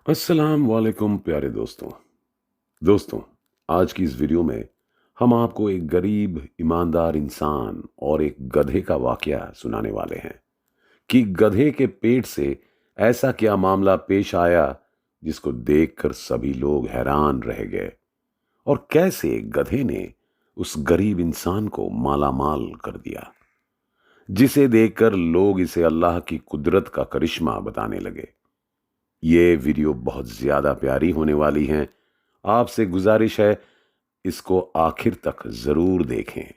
अस्सलाम वालेकुम प्यारे दोस्तों, आज की इस वीडियो में हम आपको एक गरीब ईमानदार इंसान और एक गधे का वाकया सुनाने वाले हैं कि गधे के पेट से ऐसा क्या मामला पेश आया जिसको देखकर सभी लोग हैरान रह गए और कैसे गधे ने उस गरीब इंसान को मालामाल कर दिया, जिसे देखकर लोग इसे अल्लाह की कुदरत का करिश्मा बताने लगे। ये वीडियो बहुत ज्यादा प्यारी होने वाली है। आपसे गुजारिश है इसको आखिर तक जरूर देखें,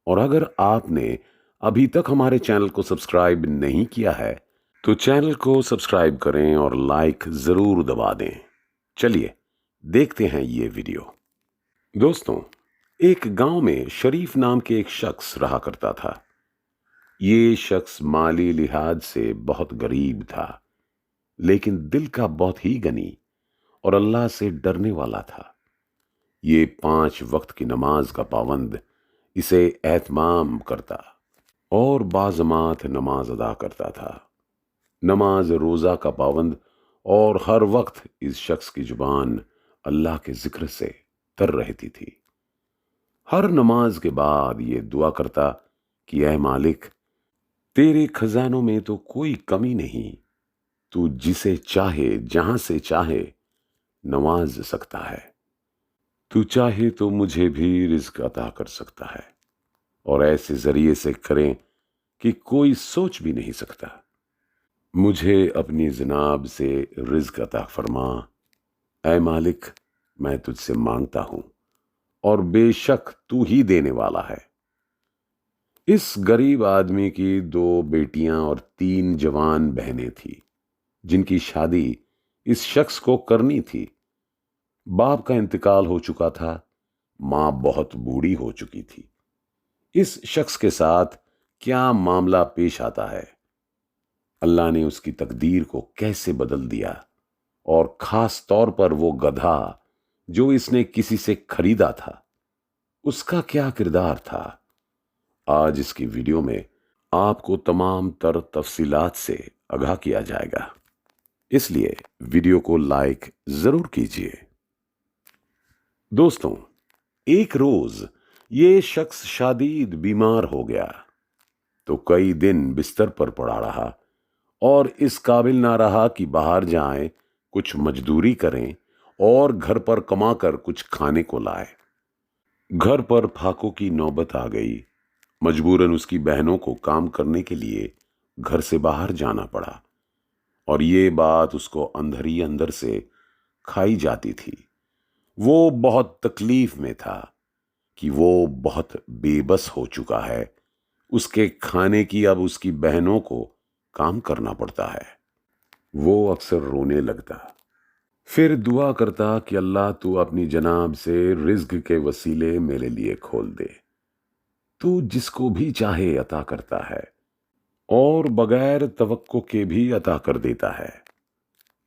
और अगर आपने अभी तक हमारे चैनल को सब्सक्राइब नहीं किया है तो चैनल को सब्सक्राइब करें और लाइक जरूर दबा दें। चलिए देखते हैं ये वीडियो। दोस्तों, एक गांव में शरीफ नाम के एक शख्स रहा करता था। ये शख्स माली लिहाज से बहुत गरीब था, लेकिन दिल का बहुत ही गनी और अल्लाह से डरने वाला था। ये 5 वक्त की नमाज का पाबंद, इसे एहतमाम करता और बाजमात नमाज अदा करता था। नमाज रोज़ा का पाबंद, और हर वक्त इस शख्स की जुबान अल्लाह के जिक्र से तर रहती थी। हर नमाज के बाद ये दुआ करता कि ऐ मालिक, तेरे खजानों में तो कोई कमी नहीं, तू जिसे चाहे जहां से चाहे नवाज सकता है। तू चाहे तो मुझे भी रिज्क अता कर सकता है, और ऐसे जरिए से करें कि कोई सोच भी नहीं सकता। मुझे अपनी जनाब से रिज्क अता फरमा। ऐ मालिक, मैं तुझसे मांगता हूं, और बेशक तू ही देने वाला है। इस गरीब आदमी की 2 बेटियां और 3 जवान बहनें थी, जिनकी शादी इस शख्स को करनी थी। बाप का इंतकाल हो चुका था, मां बहुत बूढ़ी हो चुकी थी। इस शख्स के साथ क्या मामला पेश आता है, अल्लाह ने उसकी तकदीर को कैसे बदल दिया, और खास तौर पर वो गधा जो इसने किसी से खरीदा था, उसका क्या किरदार था, आज इसकी वीडियो में आपको तमाम तर तफसीलात से आगाह किया जाएगा। इसलिए वीडियो को लाइक जरूर कीजिए। दोस्तों, एक रोज ये शख्स शादीद बीमार हो गया, तो कई दिन बिस्तर पर पड़ा रहा और इस काबिल ना रहा कि बाहर जाएं, कुछ मजदूरी करें और घर पर कमाकर कुछ खाने को लाए। घर पर फाकों की नौबत आ गई। मजबूरन उसकी बहनों को काम करने के लिए घर से बाहर जाना पड़ा, और ये बात उसको अंदर ही अंदर से खाई जाती थी। वो बहुत तकलीफ में था कि वो बहुत बेबस हो चुका है। उसके खाने की अब उसकी बहनों को काम करना पड़ता है। वो अक्सर रोने लगता, फिर दुआ करता कि अल्लाह तू अपनी जनाब से रिज्क के वसीले मेरे लिए खोल दे। तू जिसको भी चाहे अता करता है, और बगैर तवक्को के भी अता कर देता है।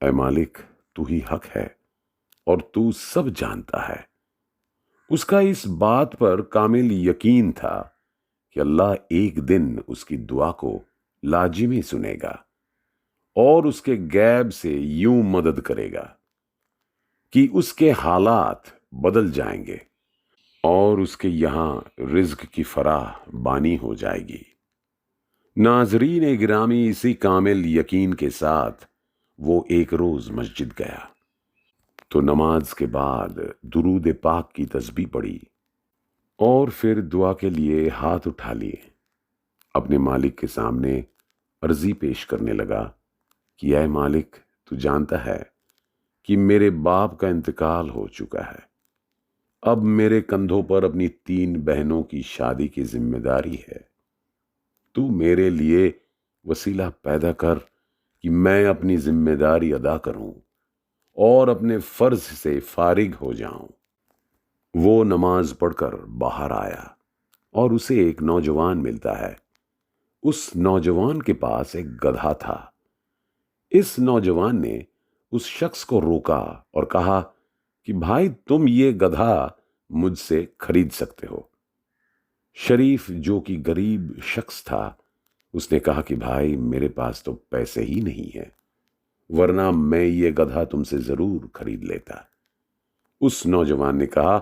ऐ मालिक, तू ही हक है और तू सब जानता है। उसका इस बात पर कामिल यकीन था कि अल्लाह एक दिन उसकी दुआ को लाजिमी सुनेगा और उसके गैब से यूं मदद करेगा कि उसके हालात बदल जाएंगे और उसके यहां रिज्क की फराह बानी हो जाएगी। नाजरीन गिरामी, इसी कामिल यकीन के साथ वो एक रोज मस्जिद गया, तो नमाज के बाद दुरूद पाक की तस्बीह पढ़ी और फिर दुआ के लिए हाथ उठा लिए। अपने मालिक के सामने अर्जी पेश करने लगा कि ऐ मालिक, तू जानता है कि मेरे बाप का इंतकाल हो चुका है। अब मेरे कंधों पर अपनी 3 बहनों की शादी की जिम्मेदारी है। तू मेरे लिए वसीला पैदा कर कि मैं अपनी जिम्मेदारी अदा करूं और अपने फर्ज से फारिग हो जाऊं। वो नमाज पढ़कर बाहर आया और उसे एक नौजवान मिलता है। उस नौजवान के पास एक गधा था। इस नौजवान ने उस शख्स को रोका और कहा कि भाई, तुम ये गधा मुझसे खरीद सकते हो। शरीफ, जो कि गरीब शख्स था, उसने कहा कि भाई, मेरे पास तो पैसे ही नहीं है। ورنہ میں یہ گدھا تم سے ضرور خرید لیتا۔ اس نوجوان نے کہا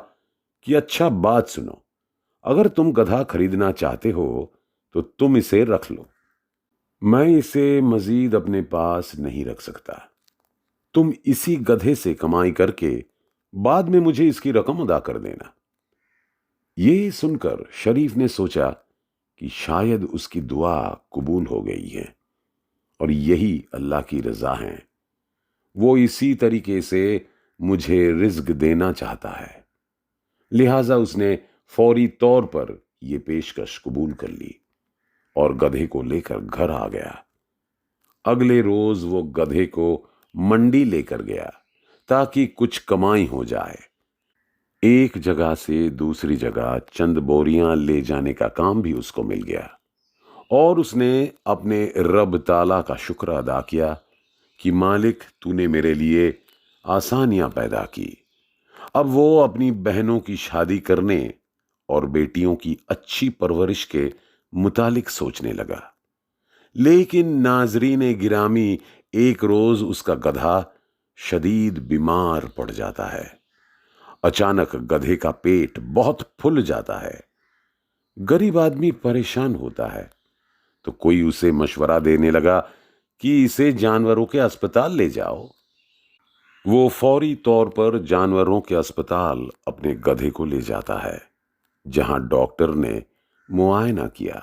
کہ اچھا بات سنو، اگر تم گدھا خریدنا چاہتے ہو تو تم اسے رکھ لو، میں اسے مزید اپنے پاس نہیں رکھ سکتا۔ تم اسی گدھے سے کمائی کر کے بعد میں مجھے اس کی رقم ادا کر دینا۔ یہ سن کر شریف نے سوچا کہ شاید اس کی دعا قبول ہو گئی ہے اور یہی اللہ کی رضا ہے، وہ اسی طریقے سے مجھے رزق دینا چاہتا ہے، لہٰذا اس نے فوری طور پر یہ پیشکش قبول کر لی اور گدھے کو لے کر گھر آ گیا۔ اگلے روز وہ گدھے کو منڈی لے کر گیا تاکہ کچھ کمائی ہو جائے۔ ایک جگہ سے دوسری جگہ چند بوریاں لے جانے کا کام بھی اس کو مل گیا، اور اس نے اپنے رب تعالیٰ کا شکر ادا کیا کہ مالک تو نے میرے لیے آسانیاں پیدا کی۔ اب وہ اپنی بہنوں کی شادی کرنے اور بیٹیوں کی اچھی پرورش کے متعلق سوچنے لگا۔ لیکن ناظرین گرامی، ایک روز اس کا گدھا شدید بیمار پڑ جاتا ہے۔ اچانک گدھے کا پیٹ بہت پھل جاتا ہے۔ غریب آدمی پریشان ہوتا ہے تو کوئی اسے مشورہ دینے لگا کہ اسے جانوروں کے اسپتال لے جاؤ۔ وہ فوری طور پر جانوروں کے اسپتال اپنے گدھے کو لے جاتا ہے، جہاں ڈاکٹر نے معائنہ کیا،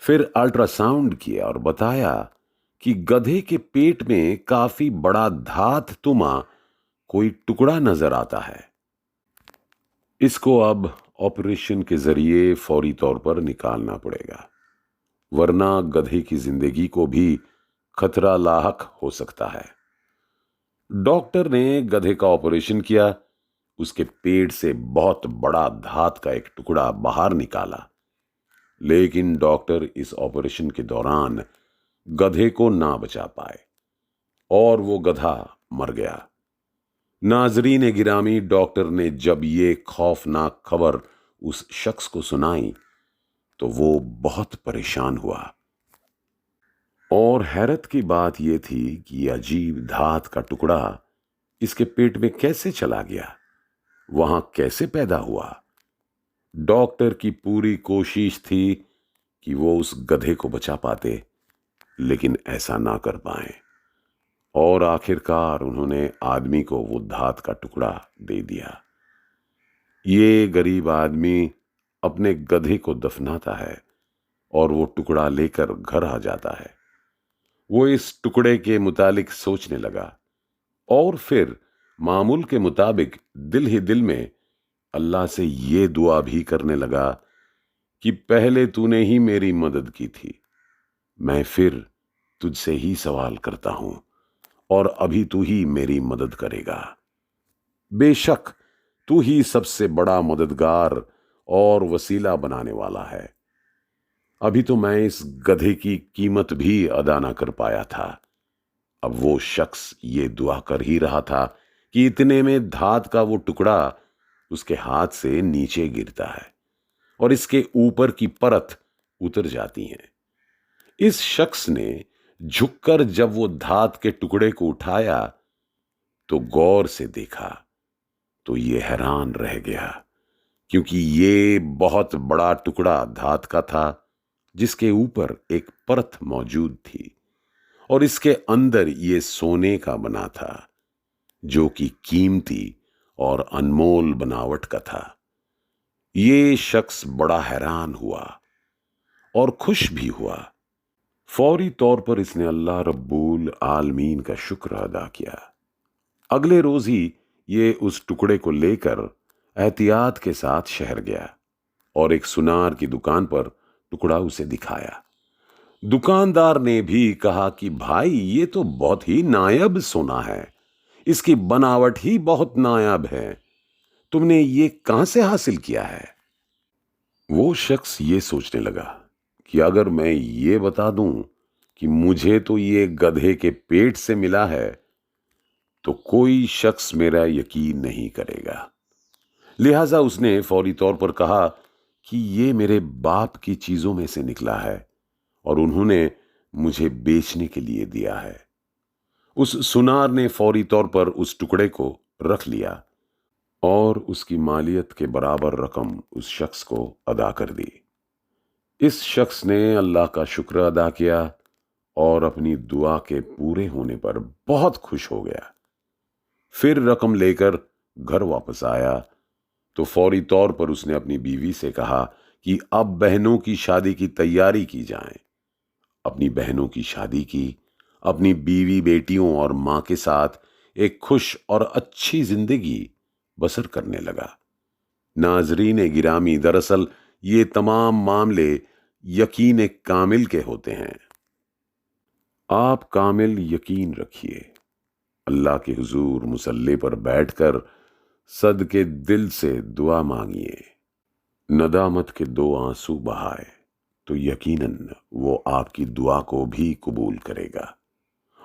پھر الٹرا ساؤنڈ کیا اور بتایا کہ گدھے کے پیٹ میں کافی بڑا دھات تما کوئی ٹکڑا نظر آتا ہے۔ اس کو اب آپریشن کے ذریعے فوری طور پر نکالنا پڑے گا، ورنہ گدھے کی زندگی کو بھی خطرہ لاحق ہو سکتا ہے۔ ڈاکٹر نے گدھے کا آپریشن کیا، اس کے پیٹ سے بہت بڑا دھات کا ایک ٹکڑا باہر نکالا، لیکن ڈاکٹر اس آپریشن کے دوران گدھے کو نہ بچا پائے اور وہ گدھا مر گیا۔ ناظرین گرامی، ڈاکٹر نے جب یہ خوفناک خبر اس شخص کو سنائی تو وہ بہت پریشان ہوا، اور حیرت کی بات یہ تھی کہ یہ عجیب دھات کا ٹکڑا اس کے پیٹ میں کیسے چلا گیا، وہاں کیسے پیدا ہوا۔ ڈاکٹر کی پوری کوشش تھی کہ وہ اس گدھے کو بچا پاتے، لیکن ایسا نہ کر پائیں، اور آخرکار انہوں نے آدمی کو وہ دھات کا ٹکڑا دے دیا۔ یہ غریب آدمی اپنے گدھے کو دفناتا ہے اور وہ ٹکڑا لے کر گھر آ جاتا ہے۔ وہ اس ٹکڑے کے متعلق سوچنے لگا اور پھر معمول کے مطابق دل ہی دل میں اللہ سے یہ دعا بھی کرنے لگا کہ پہلے تو نے ہی میری مدد کی تھی، میں پھر تجھ سے ہی سوال کرتا ہوں اور ابھی تو ہی میری مدد کرے گا۔ بے شک تو ہی سب سے بڑا مددگار اور وسیلہ بنانے والا ہے۔ ابھی تو میں اس گدھے کی قیمت بھی ادا نہ کر پایا تھا۔ اب وہ شخص یہ دعا کر ہی رہا تھا کہ اتنے میں دھات کا وہ ٹکڑا اس کے ہاتھ سے نیچے گرتا ہے اور اس کے اوپر کی پرت اتر جاتی ہے۔ اس شخص نے جھک کر جب وہ دھات کے ٹکڑے کو اٹھایا تو غور سے دیکھا تو یہ حیران رہ گیا، کیونکہ یہ بہت بڑا ٹکڑا دھات کا تھا جس کے اوپر ایک پرت موجود تھی، اور اس کے اندر یہ سونے کا بنا تھا جو کہ قیمتی اور انمول بناوٹ کا تھا۔ یہ شخص بڑا حیران ہوا اور خوش بھی ہوا۔ فوری طور پر اس نے اللہ رب العالمین کا شکر ادا کیا۔ اگلے روز ہی یہ اس ٹکڑے کو لے کر احتیاط کے ساتھ شہر گیا اور ایک سنار کی دکان پر ٹکڑا اسے دکھایا۔ دکاندار نے بھی کہا کہ بھائی یہ تو بہت ہی نایاب سونا ہے، اس کی بناوٹ ہی بہت نایاب ہے، تم نے یہ کہاں سے حاصل کیا ہے؟ وہ شخص یہ سوچنے لگا کہ اگر میں یہ بتا دوں کہ مجھے تو یہ گدھے کے پیٹ سے ملا ہے تو کوئی شخص میرا یقین نہیں کرے گا، لہٰذا اس نے فوری طور پر کہا کہ یہ میرے باپ کی چیزوں میں سے نکلا ہے اور انہوں نے مجھے بیچنے کے لیے دیا ہے۔ उस सुनार ने फौरी तौर पर उस टुकड़े को रख लिया और उसकी मालियत के बराबर रकम उस शख्स को अदा कर दी। इस शख्स ने अल्लाह का शुक्र अदा किया और अपनी दुआ के पूरे होने पर बहुत खुश हो गया। फिर रकम लेकर घर वापस आया तो फौरी तौर पर उसने अपनी बीवी से कहा कि अब बहनों की शादी की तैयारी की जाए। अपनी बहनों की शादी की, अपनी बीवी बेटियों और मां के साथ एक खुश और अच्छी जिंदगी बसर करने लगा। नाजरीन गिरामी, दरअसल ये तमाम मामले यकीन कामिल के होते हैं। आप कामिल यकीन रखिए, अल्लाह के हुजूर मुसल्ले पर बैठकर सदके दिल से दुआ मांगिए, नदामत के 2 आंसू बहाए तो यकीनन वो आपकी दुआ को भी कबूल करेगा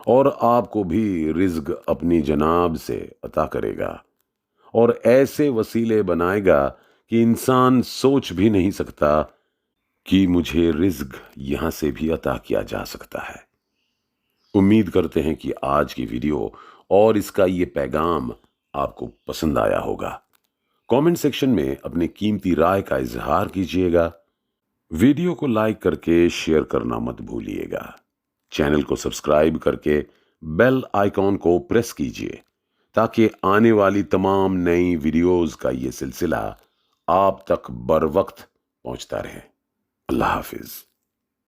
और आपको भी रिज्क अपनी जनाब से अता करेगा और ऐसे वसीले बनाएगा कि इंसान सोच भी नहीं सकता कि मुझे रिज्क यहां से भी अता किया जा सकता है। उम्मीद करते हैं कि आज की वीडियो और इसका ये पैगाम आपको पसंद आया होगा। कमेंट सेक्शन में अपनी कीमती राय का इजहार कीजिएगा। वीडियो को लाइक करके शेयर करना मत भूलिएगा। चैनल को सब्सक्राइब करके बेल आइकॉन को प्रेस कीजिए ताकि आने वाली तमाम नई वीडियोस का ये सिलसिला आप तक बर वक्त पहुंचता रहे। अल्लाह हाफिज।